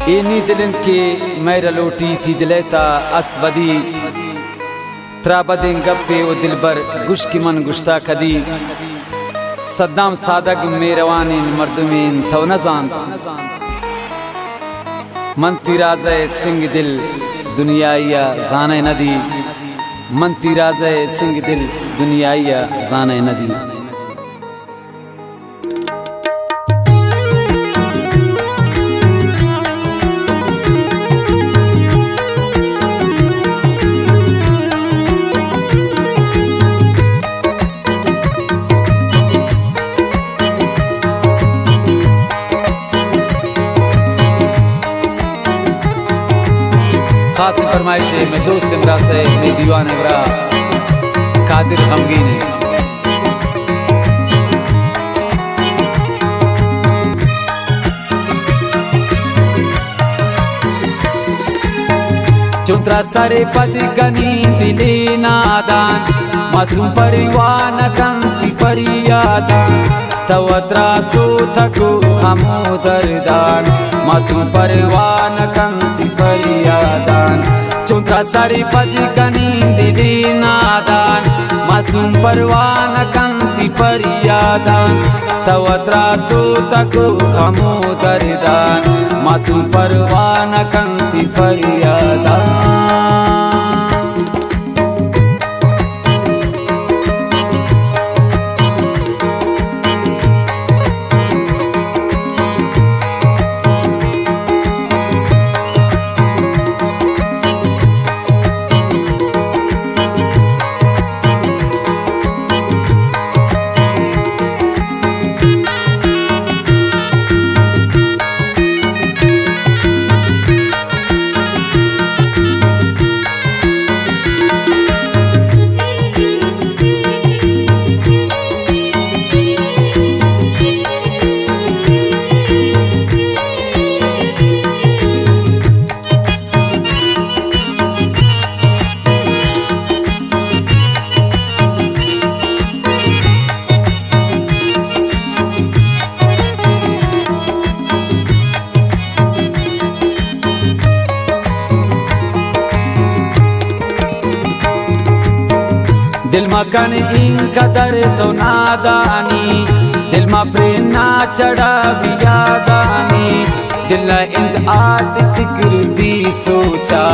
इन्हीं दिलन के मैरा लोटी थी दिलेता अस्त बदी त्राबदें गप्पे ओ दिलबर गुश की मन गुश्ता कदी सद्दाम सादग मेरवानिन मर्दुमीन थव नजान मन तिराज़े सिंग दिल दुनियाया जाने नदी मन तिराज़े सिंग दिल दुनियाया जाने नदी। खास फरमाइश है मैं दोस्त इमरा से मैं दीवान इमरा कादिर गमगीन है। चुंत्रा सारे पद गनी दिले नादान मासूम परिवान कंति फरियादान तवत्रा सो थको हमो दरदान मासूम परिवान कंति फरियादान चुंत्रा सारी पद गनी दिले नादान मासूम परवान कंति फरियादान तवत्रा सो थको हमो दरदान मासूम परवान कंति फरियादान। दिल मा कन इन कदर तो नादानी दिल मा प्रेरणा चढ़ा बियादानी दिल इंद आद फिक्र दी सोचा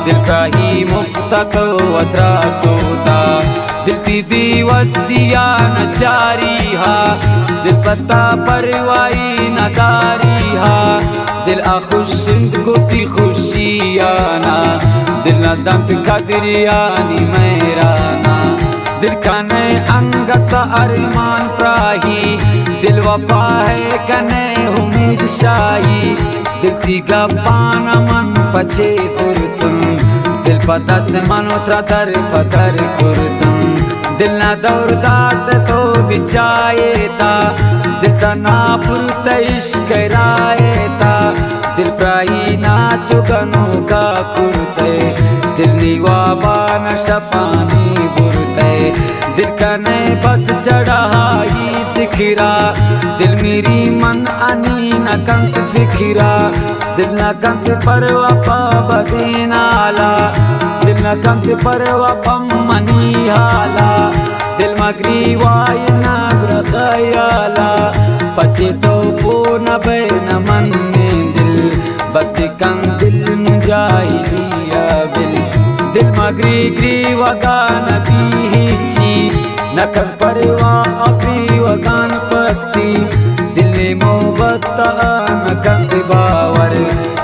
दिल का ही मुफ्त को अतरा सोता दिल ती भी वसिया न चारी हा दिल पता परवाई न दारी हा दिल आ खुशिंद गुती खुशियाना दिल न दंत कदरियानी मेराना दिल कने अंगत अरमान प्राही दिल वफा है कने उम्मीद शाही दिल ती गपान मन पछे सुरतुम दिल पदस्त मनोत्रा दर पदर कुरतुम दिल ना दौर दात तो बिचाए था दिल का ना पुरत इश्क रायता दिल प्राही ना चुगनो का कुरते दिल निवाबा न शपानी बुरते दिल कने बस चढ़ाई सिखरा दिल मेरी मन अनी न कंत फिखरा दिल न कंत परवा पाबदी नाला दिल न कंत परवा पमनी हाला दिल मगरी वाय नागर खयाला पचे तो पो न बैन मन दिल बस बिकन दिल मुजाहिलिया बिल दिल मगरी ग्री वगान बीची नखर परवा अपी वगान पत्ती दिल ने मोहब्बत नकंद बावर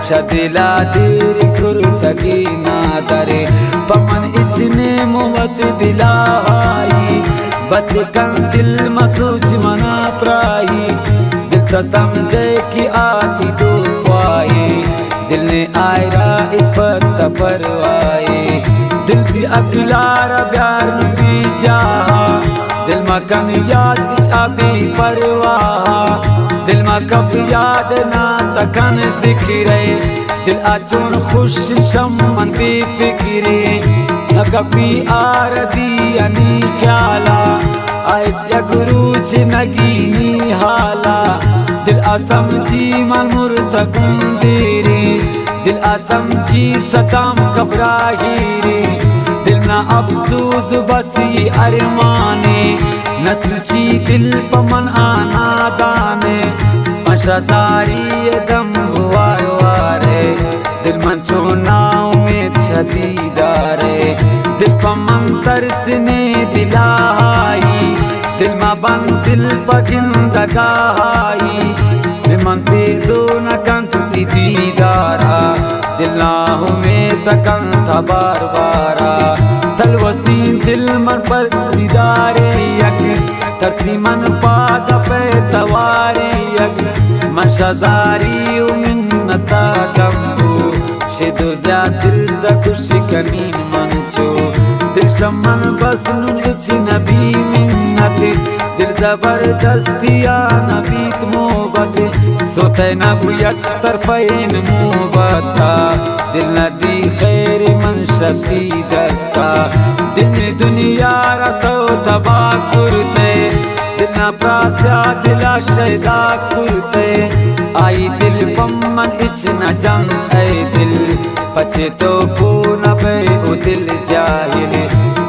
शदिला देर कुर्तगी नादरे पमन इचने मोहब्बत दिलाई बस बिकन दिल मसूच मना प्राही दिल तो समझे कि आती दोस्त वाए दिल ने आयरा इस पर परवाए दिल की अखिलार प्यार में भी चाहा दिल मा कन याद इच आबी परवाह दिल मा कब याद ना तकन जिक्रे दिल आचुन खुश शमन भी फिक्रे न कभी आरदी अनी ख्याला ऐसे गुरुच नगीनी हाला दिल असम जी मलमुर तकुंदीरी दिल आसम जी सताम घबराही दिल ना अफसोस बसी अरमाने न सुची दिल पमन आना दाने मशाजारी दम वार वारे दिल मंचो ना उम्मीद शदीदारे दिल पमन तरसने दिलाई दिल मा बन दिल पगिंदगाई मन तेजो न कंत दीदारा दिल ना में तकंत बार बारा तल वसीन दिल मन पर दीदारे यक तरसी मन पाद पे तवारी यक मशाजारी मिन्नता कम्बू शेदो ज्या दिल दा खुशी कनीन मंचो दिल शमन बस नुच नबी मिन्नत दिल जबरदस्तिया नबीत मोहब्बत सोते ना बुयक तरफैन मुबता दिल नदी खैर मन शफी दस्ता दिल दुनिया रखो तबा कुरते दिल ना प्रास्या दिला शैदा कुरते आई दिल पम्मन इच न जंग ऐ दिल पचे तो को न बे ओ दिल जाहिल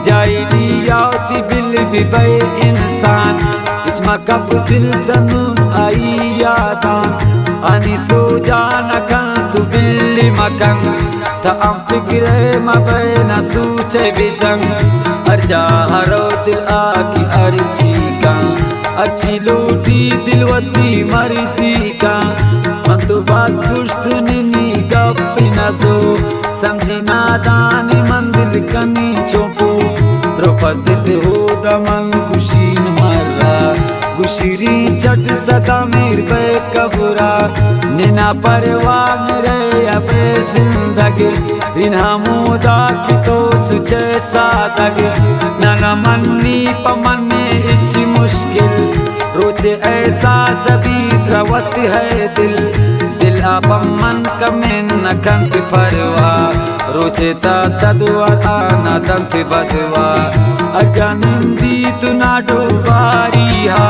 जाइली याती बिल भी बे इंसान इच मकब दिल तनुन आई यादान ani sujana kan tu billi makan ta am fikre ma baina suche bijang arja haro dil aki archi kan archi luti dilwati marisi kan man tu bas kusht nini gappi nazo samjhi nadani man dil kani chopu ropasit ho daman kushin marra गुशिरी चट सदा मेर पे कबूरा निना परवान रे अपे जिंदगी रिन्हा मुदा की तो सुचे सादग नाना मन्नी पमन्ने इच्छी मुश्किल रोचे ऐसा सभी द्रवत है दिल दिल आपमन कमें न कंत परवा रोचे ता सदवर आना दंत बदवा अजानंदी तू ना डोबारी हा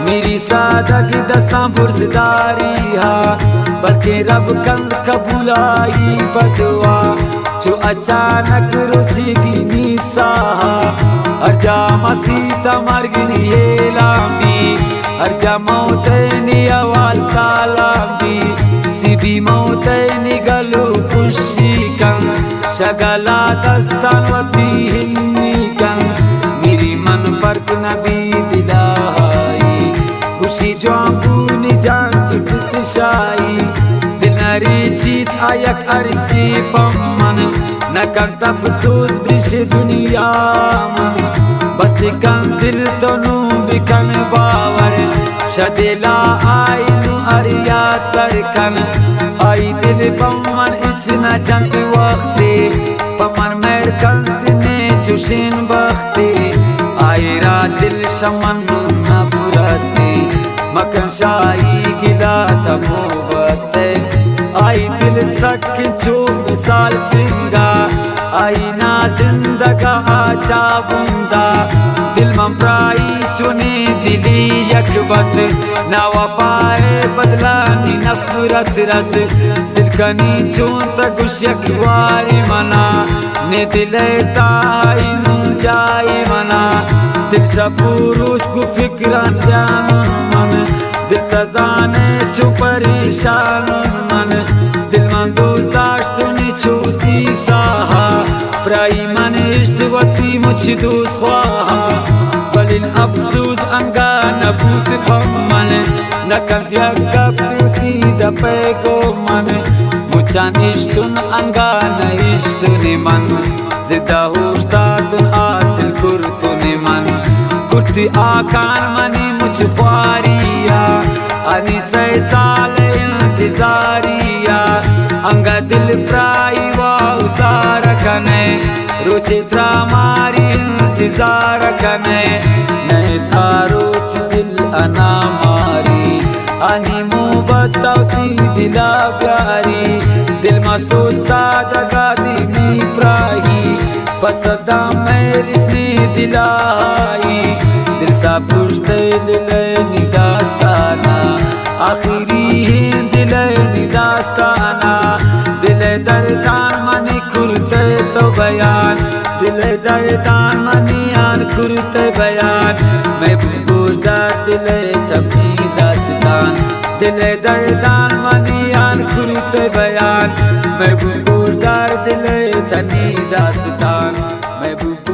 मेरी सादग दस्तां पुरसदारी हा बल्कि रब कंद कबूलाई बदवा जो अचानक रुचि की निसाहा अर्जा मसीता मर्गनी ये लामी अर्जा मौतनी अवाल कालामी सिबी मौतनी गलू खुशी कं शगला दस्तान वती हिन्नी कं मेरी मन फर्क नबी दिलाई खुशी जो अम्बूनी जान चुटत शाई दिल नरी चीज आयक अरसी पम्मन न कंत अफसोस ब्रिश दुनिया मन बस बिकन दिल तो नू बिकन बावर शदेला आई नू अरिया तरकन आई दिल पम्मन इचना जंत वक्ते पम्मन मेर कंत ने चुशिन बख्ते आई रा दिल शमन न बुरते मकन शाही गिला तमोबते आई दिल सक जो मिसाल सिंगा आई ना जिंदगा आचा बुंदा दिल मम्प्राई चुने दिली यक बस ना वफाए बदला नी नफरत रस दिल कनी चून तकुश यकवारी मना ने दिले ताई नू जाई मना दिल शपुरुष को फिक्रान जानन मन दिल तजाने चु परेशान मन दिल मन दोस्त दाश्त नी छूती साहा प्राई मन इश्तवती मुझ दोस्त ख्वाहा बलिन अफसोस अंगा नबूत पम्मन न कंत यक्का प्यूती दपे को मन मुचान इश्तुन अंगा न इश्तुनि मन जिदा होश्तातुन आसिल कुर्तुनि मन कुर्ती आकान मनी मुझ ख्वारिया अनि सै साल इंतजारिया अंगा दिल प्राई वाउजार कने रुचित्रा मारी इंतजार कने नहीं तारोच दिल अना मारी अनि मुँह बताती दिला प्यारी दिल मसो सादगा दीनी प्राही पसदा मेरिस्ने दिलाई दिल सा पुश्ते दिले निदास्ताना आखिरी दिले निदास्ताना दिल बयान दिल दर्दान मनियान कुरते बयान महबूब दिल तमी दास्तान दिल दर्दान मनियान कुरते बयान महबूब दिल तनी दास्तान महबूब